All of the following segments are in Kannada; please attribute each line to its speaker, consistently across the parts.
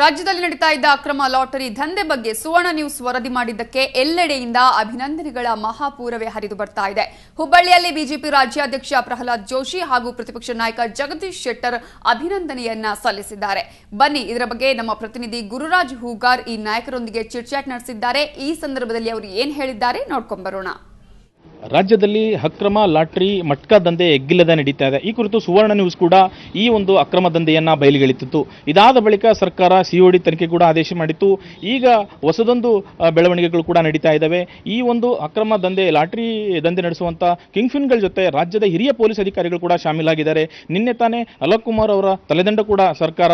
Speaker 1: ರಾಜ್ಯದಲ್ಲಿ ನಡೀತಾ ಇದ್ದ ಅಕ್ರಮ ಲಾಟರಿ ದಂಧೆ ಬಗ್ಗೆ ಸುವರ್ಣ ನ್ಯೂಸ್ ವರದಿ ಮಾಡಿದ್ದಕ್ಕೆ ಎಲ್ಲೆಡೆಯಿಂದ ಅಭಿನಂದನೆಗಳ ಮಹಾಪೂರವೇ ಹರಿದು ಬರ್ತಾ ಇದೆ. ಹುಬ್ಬಳ್ಳಿಯಲ್ಲಿ ಬಿಜೆಪಿ ರಾಜ್ಯಾಧ್ಯಕ್ಷ ಪ್ರಹ್ಲಾದ್ ಜೋಶಿ ಹಾಗೂ ಪ್ರತಿಪಕ್ಷ ನಾಯಕ ಜಗದೀಶ್ ಶೆಟ್ಟರ್ ಅಭಿನಂದನೆಯನ್ನ ಸಲ್ಲಿಸಿದ್ದಾರೆ. ಬನ್ನಿ ಇದರ ಬಗ್ಗೆ ನಮ್ಮ ಪ್ರತಿನಿಧಿ ಗುರುರಾಜ್ ಹೂಗಾರ್ ಈ ನಾಯಕರೊಂದಿಗೆ ಚಿಟ್ಚಾಟ್ ನಡೆಸಿದ್ದಾರೆ. ಈ ಸಂದರ್ಭದಲ್ಲಿ ಅವರು ಏನು ಹೇಳಿದ್ದಾರೆ ನೋಡ್ಕೊಂಡು ಬರೋಣ.
Speaker 2: ರಾಜ್ಯದಲ್ಲಿ ಅಕ್ರಮ ಲಾಟರಿ ಮಟ್ಕಾ ದಂಧೆ ಎಗ್ಗಿಲ್ಲದೆ ನಡೀತಾ ಇದೆ. ಈ ಕುರಿತು ಸುವರ್ಣ ನ್ಯೂಸ್ ಕೂಡ ಈ ಒಂದು ಅಕ್ರಮ ದಂಧೆಯನ್ನ ಬಯಲಿಗೆಳಿತಿತ್ತು. ಇದಾದ ಬಳಿಕ ಸರ್ಕಾರ ಸಿಒಡಿ ತನಿಖೆ ಕೂಡ ಆದೇಶ ಮಾಡಿತ್ತು. ಈಗ ಹೊಸದೊಂದು ಬೆಳವಣಿಗೆಗಳು ಕೂಡ ನಡೀತಾ ಇದ್ದಾವೆ. ಈ ಒಂದು ಅಕ್ರಮ ದಂಧೆ ಲಾಟರಿ ದಂಧೆ ನಡೆಸುವಂತ ಕಿಂಗ್ಫಿನ್ಗಳ ಜೊತೆ ರಾಜ್ಯದ ಹಿರಿಯ ಪೊಲೀಸ್ ಅಧಿಕಾರಿಗಳು ಕೂಡ ಶಾಮೀಲಾಗಿದ್ದಾರೆ. ನಿನ್ನೆ ತಾನೇ ಅಲೋಕ್ ಕುಮಾರ್ ಅವರ ತಲೆದಂಡ ಕೂಡ ಸರ್ಕಾರ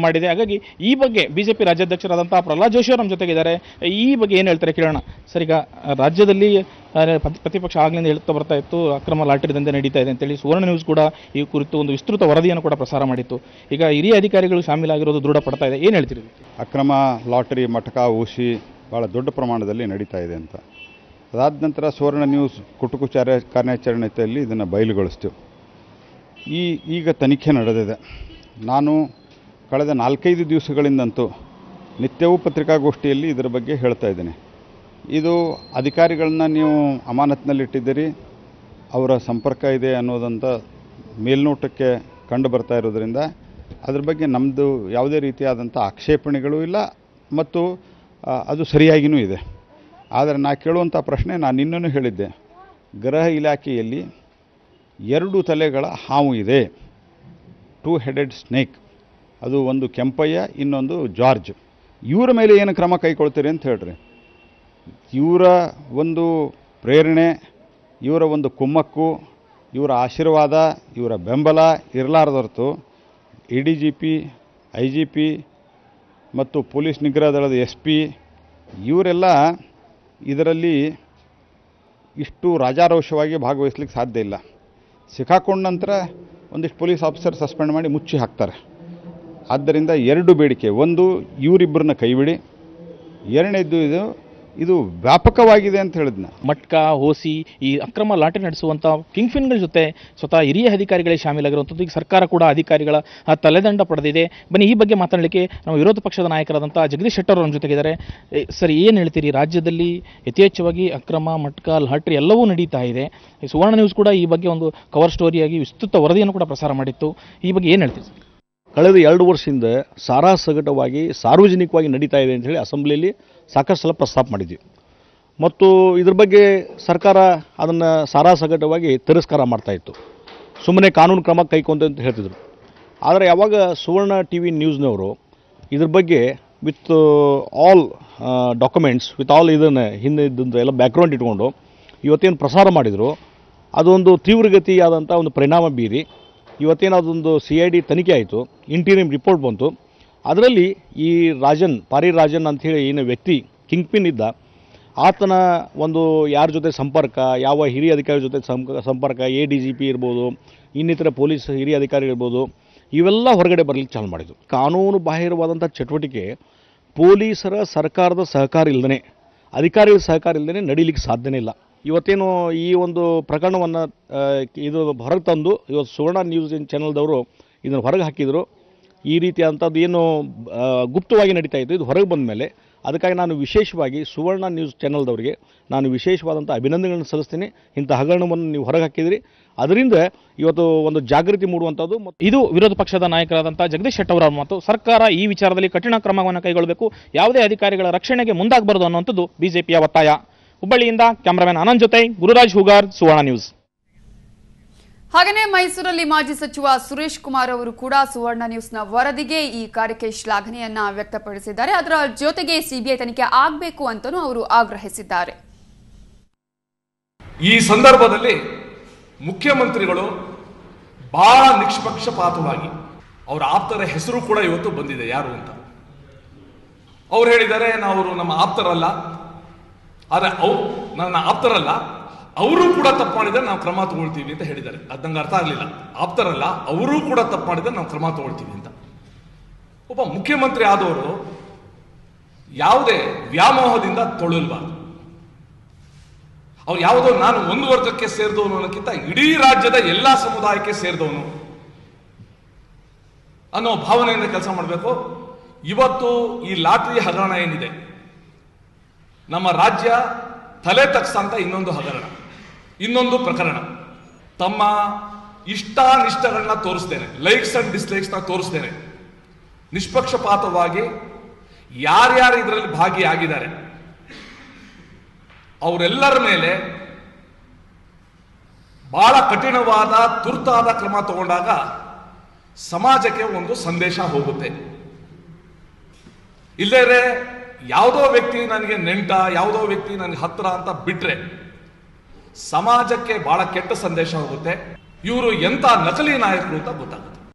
Speaker 2: ಮಾಡಿದೆ. ಹಾಗಾಗಿ ಈ ಬಗ್ಗೆ ಬಿಜೆಪಿ ರಾಜ್ಯಾಧ್ಯಕ್ಷರಾದಂತಹ ಪ್ರಹ್ಲಾದ್ ಜೋಶಿ ಅವರು ನಮ್ಮ ಜೊತೆಗಿದ್ದಾರೆ. ಈ ಬಗ್ಗೆ ಏನು ಹೇಳ್ತಾರೆ ಕೇಳೋಣ. ಸರ್, ಈಗ ರಾಜ್ಯದಲ್ಲಿ ಪ್ರತಿಪಕ್ಷ ಆಗ್ಲಿಂದ ಹೇಳ್ತಾ ಬರ್ತಾ ಇತ್ತು ಅಕ್ರಮ ಲಾಟರಿ ದಂಧೆ ನಡೀತಾ ಇದೆ ಅಂತೇಳಿ. ಸುವರ್ಣ ನ್ಯೂಸ್ ಕೂಡ ಈ ಕುರಿತು ಒಂದು ವಿಸ್ತೃತ ವರದಿಯನ್ನು ಕೂಡ ಪ್ರಸಾರ ಮಾಡಿತ್ತು. ಈಗ ಹಿರಿಯ ಅಧಿಕಾರಿಗಳು ಶಾಮೀಲಾಗಿರೋದು ದೃಢಪಡ್ತಾ ಇದೆ. ಏನು ಹೇಳ್ತೀರಿ?
Speaker 3: ಅಕ್ರಮ ಲಾಟರಿ ಮಟಕ ಊಸಿ ಭಾಳ ದೊಡ್ಡ ಪ್ರಮಾಣದಲ್ಲಿ ನಡೀತಾ ಇದೆ ಅಂತ. ಅದಾದ ನಂತರ ಸುವರ್ಣ ನ್ಯೂಸ್ ಕುಟುಕು ಕಾರ್ಯಾಚರಣೆಯಲ್ಲಿ ಇದನ್ನು ಬಯಲುಗೊಳಿಸ್ತೀವಿ. ಈಗ ತನಿಖೆ ನಡೆದಿದೆ. ನಾನು ಕಳೆದ 4-5 ದಿವಸಗಳಿಂದಂತೂ ನಿತ್ಯವೂ ಪತ್ರಿಕಾಗೋಷ್ಠಿಯಲ್ಲಿ ಇದರ ಬಗ್ಗೆ ಹೇಳ್ತಾ ಇದ್ದೇನೆ. ಇದು ಅಧಿಕಾರಿಗಳನ್ನ ನೀವು ಅಮಾನತಿನಲ್ಲಿಟ್ಟಿದ್ದೀರಿ, ಅವರ ಸಂಪರ್ಕ ಇದೆ ಅನ್ನೋದಂತ ಮೇಲ್ನೋಟಕ್ಕೆ ಕಂಡು ಬರ್ತಾ ಇರೋದರಿಂದ ಅದ್ರ ಬಗ್ಗೆ ನಮ್ಮದು ಯಾವುದೇ ರೀತಿಯಾದಂಥ ಆಕ್ಷೇಪಣೆಗಳು ಇಲ್ಲ ಮತ್ತು ಅದು ಸರಿಯಾಗಿಯೂ ಇದೆ. ಆದರೆ ನಾ ಕೇಳುವಂಥ ಪ್ರಶ್ನೆ ನಾನು ಇನ್ನೂ ಹೇಳಿದ್ದೆ, ಗೃಹ ಇಲಾಖೆಯಲ್ಲಿ 2 ತಲೆಗಳ ಹಾವು ಇದೆ, 2 ಹೆಡೆಡ್ ಸ್ನೇಕ್. ಅದು ಒಂದು ಕೆಂಪಯ್ಯ, ಇನ್ನೊಂದು ಜಾರ್ಜ್. ಇವರ ಮೇಲೆ ಏನು ಕ್ರಮ ಕೈಗೊಳ್ತೀರಿ ಅಂತ ಹೇಳ್ರಿ. ಇವರ ಒಂದು ಪ್ರೇರಣೆ, ಇವರ ಒಂದು ಕುಮ್ಮಕ್ಕು, ಇವರ ಆಶೀರ್ವಾದ, ಇವರ ಬೆಂಬಲ ಇರಲಾರ್ದೊರ್ತು ADGP, IGP ಮತ್ತು ಪೊಲೀಸ್ ನಿಗ್ರಹ ದಳದ SP ಇವರೆಲ್ಲ ಇದರಲ್ಲಿ ಇಷ್ಟು ರಾಜಾರೋಷವಾಗಿ ಭಾಗವಹಿಸ್ಲಿಕ್ಕೆ ಸಾಧ್ಯ ಇಲ್ಲ. ಸಿಕ್ಕಾಕೊಂಡ ನಂತರ ಒಂದಿಷ್ಟು ಪೊಲೀಸ್ ಆಫೀಸರ್ ಸಸ್ಪೆಂಡ್ ಮಾಡಿ ಮುಚ್ಚಿ ಹಾಕ್ತಾರೆ. ಆದ್ದರಿಂದ 2 ಬೇಡಿಕೆ, ಒಂದು ಇವರಿಬ್ಬರನ್ನ ಕೈಬಿಡಿ, ಎರಡನೇದು ಇದು ವ್ಯಾಪಕವಾಗಿದೆ ಅಂತ ಹೇಳಿದ್ನ.
Speaker 2: ಮಟ್ಕಾ ಹೋಸಿ ಈ ಅಕ್ರಮ ಲಾಟರಿ ನಡೆಸುವಂಥ ಕಿಂಗ್ಫಿನ್ಗಳ ಜೊತೆ ಸ್ವತಃ ಹಿರಿಯ ಅಧಿಕಾರಿಗಳೇ ಶಾಮೀಲಾಗಿರುವಂಥದ್ದು. ಈಗ ಸರ್ಕಾರ ಕೂಡ ಅಧಿಕಾರಿಗಳ ತಲೆದಂಡ ಪಡೆದಿದೆ. ಬನ್ನಿ ಈ ಬಗ್ಗೆ ಮಾತನಾಡಲಿಕ್ಕೆ ನಮ್ಮ ವಿರೋಧ ಪಕ್ಷದ ನಾಯಕರಾದಂಥ ಜಗದೀಶ್ ಶೆಟ್ಟರ್ ನಮ್ಮ ಜೊತೆಗಿದ್ದಾರೆ. ಸರ್, ಏನು ಹೇಳ್ತೀರಿ? ರಾಜ್ಯದಲ್ಲಿ ಯಥೇಚ್ಛವಾಗಿ ಅಕ್ರಮ ಮಟ್ಕಾ ಲಾಟರಿ ಎಲ್ಲವೂ ನಡೀತಾ ಇದೆ. ಸುವರ್ಣ ನ್ಯೂಸ್ ಕೂಡ ಈ ಬಗ್ಗೆ ಒಂದು ಕವರ್ ಸ್ಟೋರಿಯಾಗಿ ವಿಸ್ತೃತ ವರದಿಯನ್ನು ಕೂಡ ಪ್ರಸಾರ ಮಾಡಿತ್ತು. ಈ ಬಗ್ಗೆ ಏನು ಹೇಳ್ತೀರಿ?
Speaker 4: ಕಳೆದ 2 ವರ್ಷದಿಂದ ಸಾರಾಸಗಟವಾಗಿ ಸಾರ್ವಜನಿಕವಾಗಿ ನಡೀತಾ ಇದೆ ಅಂತ ಹೇಳಿ ಅಸೆಂಬ್ಲಿಯಲ್ಲಿ ಸಾಕಷ್ಟು ಸಲ ಪ್ರಸ್ತಾಪ ಮಾಡಿದ್ವಿ ಮತ್ತು ಇದ್ರ ಬಗ್ಗೆ ಸರ್ಕಾರ ಅದನ್ನು ಸಾರಾಸಗಟವಾಗಿ ತಿರಸ್ಕಾರ ಮಾಡ್ತಾಯಿತ್ತು. ಸುಮ್ಮನೆ ಕಾನೂನು ಕ್ರಮ ಕೈಗೊಂಡು ಅಂತ ಹೇಳ್ತಿದ್ರು. ಆದರೆ ಯಾವಾಗ ಸುವರ್ಣ TV ನ್ಯೂಸ್ನವರು ಇದ್ರ ಬಗ್ಗೆ with all documents with all ಇದನ್ನು ಹಿಂದೆ ಇದ್ದಂಥ ಎಲ್ಲ ಬ್ಯಾಕ್ಗ್ರೌಂಡ್ ಇಟ್ಕೊಂಡು ಇವತ್ತೇನು ಪ್ರಸಾರ ಮಾಡಿದರು, ಅದೊಂದು ತೀವ್ರಗತಿಯಾದಂಥ ಒಂದು ಪರಿಣಾಮ ಬೀರಿ ಇವತ್ತೇನು ಅದೊಂದು CID ತನಿಖೆ ಆಯಿತು, ಇಂಟೀರಿಯಂ ರಿಪೋರ್ಟ್ ಬಂತು. ಅದರಲ್ಲಿ ಈ ಪಾರಿ ರಾಜನ್ ಅಂಥೇಳಿ ಏನು ವ್ಯಕ್ತಿ ಕಿಂಗ್ ಪಿನ್ ಇದ್ದ, ಆತನ ಒಂದು ಯಾರ ಜೊತೆ ಸಂಪರ್ಕ, ಯಾವ ಹಿರಿಯ ಅಧಿಕಾರಿ ಜೊತೆ ಸಂಪರ್ಕ, ADGP ಇರ್ಬೋದು, ಇನ್ನಿತರ ಪೊಲೀಸ್ ಹಿರಿಯ ಅಧಿಕಾರಿ ಇರ್ಬೋದು, ಇವೆಲ್ಲ ಹೊರಗಡೆ ಬರಲಿಕ್ಕೆ ಚಾಲು ಮಾಡಿದ್ರು. ಕಾನೂನು ಬಾಹಿರವಾದಂಥ ಚಟುವಟಿಕೆ ಪೊಲೀಸರ ಸರ್ಕಾರದ ಸಹಕಾರ ಇಲ್ಲದೇ, ಅಧಿಕಾರಿಗಳ ಸಹಕಾರ ಇಲ್ಲದೇ ನಡೀಲಿಕ್ಕೆ ಸಾಧ್ಯನೇ ಇಲ್ಲ. ಇವತ್ತೇನು ಈ ಒಂದು ಪ್ರಕರಣವನ್ನು ಇದು ಹೊರಗೆ ತಂದು ಇವತ್ತು ಸುವರ್ಣ ನ್ಯೂಸ್ ಚಾನಲ್ದವರು ಇದನ್ನು ಹೊರಗೆ ಹಾಕಿದರು. ಈ ರೀತಿಯಾದಂಥದ್ದು ಏನು ಗುಪ್ತವಾಗಿ ನಡೀತಾ ಇತ್ತು, ಇದು ಹೊರಗೆ ಬಂದ ಮೇಲೆ ಅದಕ್ಕಾಗಿ ನಾನು ವಿಶೇಷವಾಗಿ ಸುವರ್ಣ ನ್ಯೂಸ್ ಚಾನಲ್ದವರಿಗೆ ನಾನು ವಿಶೇಷವಾದಂಥ ಅಭಿನಂದನೆಗಳನ್ನು ಸಲ್ಲಿಸ್ತೀನಿ. ಇಂಥ ಹಗರಣವನ್ನು ನೀವು ಹೊರಗೆ ಹಾಕಿದಿರಿ, ಅದರಿಂದ ಇವತ್ತು ಒಂದು ಜಾಗೃತಿ ಮೂಡುವಂಥದ್ದು.
Speaker 2: ಇದು ವಿರೋಧ ಪಕ್ಷದ ನಾಯಕರಾದಂಥ ಜಗದೀಶ್ ಶೆಟ್ಟರ್ ಅವರ ಮಾತು. ಸರ್ಕಾರ ಈ ವಿಚಾರದಲ್ಲಿ ಕಠಿಣ ಕ್ರಮವನ್ನು ಕೈಗೊಳ್ಳಬೇಕು, ಯಾವುದೇ ಅಧಿಕಾರಿಗಳ ರಕ್ಷಣೆಗೆ ಮುಂದಾಗಬಾರದು ಅನ್ನುವಂಥದ್ದು ಬಿಜೆಪಿಯ ಒತ್ತಾಯ. ಹುಬ್ಬಳ್ಳಿಯಿಂದ ಕ್ಯಾಮರಾಮನ್ ಆನಂದ್ ಜೊತೆ ಗುರುರಾಜ್ ಹೂಗಾರ್, ಸುವರ್ಣ ನ್ಯೂಸ್.
Speaker 1: ಹಾಗೆಯೇ ಮೈಸೂರಲ್ಲಿ ಮಾಜಿ ಸಚಿವ ಸುರೇಶ್ ಕುಮಾರ್ ಅವರು ಕೂಡ ಸುವರ್ಣ ನ್ಯೂಸ್ನ ವರದಿಗೆ ಈ ಕಾರ್ಯಕ್ಕೆ ಶ್ಲಾಘನೆಯನ್ನ ವ್ಯಕ್ತಪಡಿಸಿದ್ದಾರೆ. ಅದರ ಜೊತೆಗೆ CBI ತನಿಖೆ ಆಗಬೇಕು ಅಂತಲೂ ಅವರು ಆಗ್ರಹಿಸಿದ್ದಾರೆ.
Speaker 5: ಈ ಸಂದರ್ಭದಲ್ಲಿ ಮುಖ್ಯಮಂತ್ರಿಗಳು ಬಹಳ ನಿಷ್ಪಕ್ಷಪಾತವಾಗಿ ಅವರ ಆಪ್ತರ ಹೆಸರು ಕೂಡ ಇವತ್ತು ಬಂದಿದೆ, ಯಾರು ಅಂತ. ಅವ್ರು ಹೇಳಿದ್ದಾರೆ, ನಾವು ನಮ್ಮ ಆಪ್ತರಲ್ಲ, ಆದರೆ ನನ್ನ ಆಪ್ತರಲ್ಲ, ಅವರು ಕೂಡ ತಪ್ಪು ಮಾಡಿದರೆ ನಾವು ಕ್ರಮ ತಗೊಳ್ತೀವಿ ಅಂತ ಹೇಳಿದ್ದಾರೆ. ಅದು ನಂಗೆ ಅರ್ಥ ಆಗಲಿಲ್ಲ. ಆಪ್ತರಲ್ಲ, ಅವರು ಕೂಡ ತಪ್ಪು ಮಾಡಿದರೆ ನಾವು ಕ್ರಮ ತಗೊಳ್ತೀವಿ ಅಂತ. ಒಬ್ಬ ಮುಖ್ಯಮಂತ್ರಿ ಆದವರು ಯಾವುದೇ ವ್ಯಾಮೋಹದಿಂದ ತೊಳಲ್ಬಾರ್ದು. ಅವ್ರು ಯಾವುದೋ ನಾನು ಒಂದು ವರ್ಗಕ್ಕೆ ಸೇರಿದವನು ಅನ್ನೋಕ್ಕಿಂತ ಇಡೀ ರಾಜ್ಯದ ಎಲ್ಲ ಸಮುದಾಯಕ್ಕೆ ಸೇರಿದವನು ಅನ್ನೋ ಭಾವನೆಯಿಂದ ಕೆಲಸ ಮಾಡಬೇಕು. ಇವತ್ತು ಈ ಲಾಟರಿ ಹಗರಣ ಏನಿದೆ, ನಮ್ಮ ರಾಜ್ಯ ತಲೆ ತಗ್ಸಂತ ಇನ್ನೊಂದು ಹಗರಣ, ಇನ್ನೊಂದು ಪ್ರಕರಣ. ತಮ್ಮ ಇಷ್ಟಾನಿಷ್ಟಗಳನ್ನ ತೋರಿಸ್ತೇನೆ, ಲೈಕ್ಸ್ ಅಂಡ್ ಡಿಸ್ಲೈಕ್ಸ್ನ ತೋರಿಸ್ತೇನೆ, ನಿಷ್ಪಕ್ಷಪಾತವಾಗಿ ಯಾರ್ಯಾರು ಇದರಲ್ಲಿ ಭಾಗಿಯಾಗಿದ್ದಾರೆ ಅವರೆಲ್ಲರ ಮೇಲೆ ಬಹಳ ಕಠಿಣವಾದ ತುರ್ತಾದ ಕ್ರಮ ತಗೊಂಡಾಗ ಸಮಾಜಕ್ಕೆ ಒಂದು ಸಂದೇಶ ಹೋಗುತ್ತೆ. ಇಲ್ಲದೇ ಯಾವುದೋ ವ್ಯಕ್ತಿ ನನಗೆ ನೆಂಟ, ಯಾವುದೋ ವ್ಯಕ್ತಿ ನನಗೆ ಹತ್ರ ಅಂತ ಬಿಟ್ರೆ ಸಮಾಜಕ್ಕೆ ಬಹಳ ಕೆಟ್ಟ ಸಂದೇಶ ಹೋಗುತ್ತೆ. ಇವರು ಎಂತ ನಕಲಿ ನಾಯಕರು ಅಂತ ಗೊತ್ತಾಗುತ್ತೆ.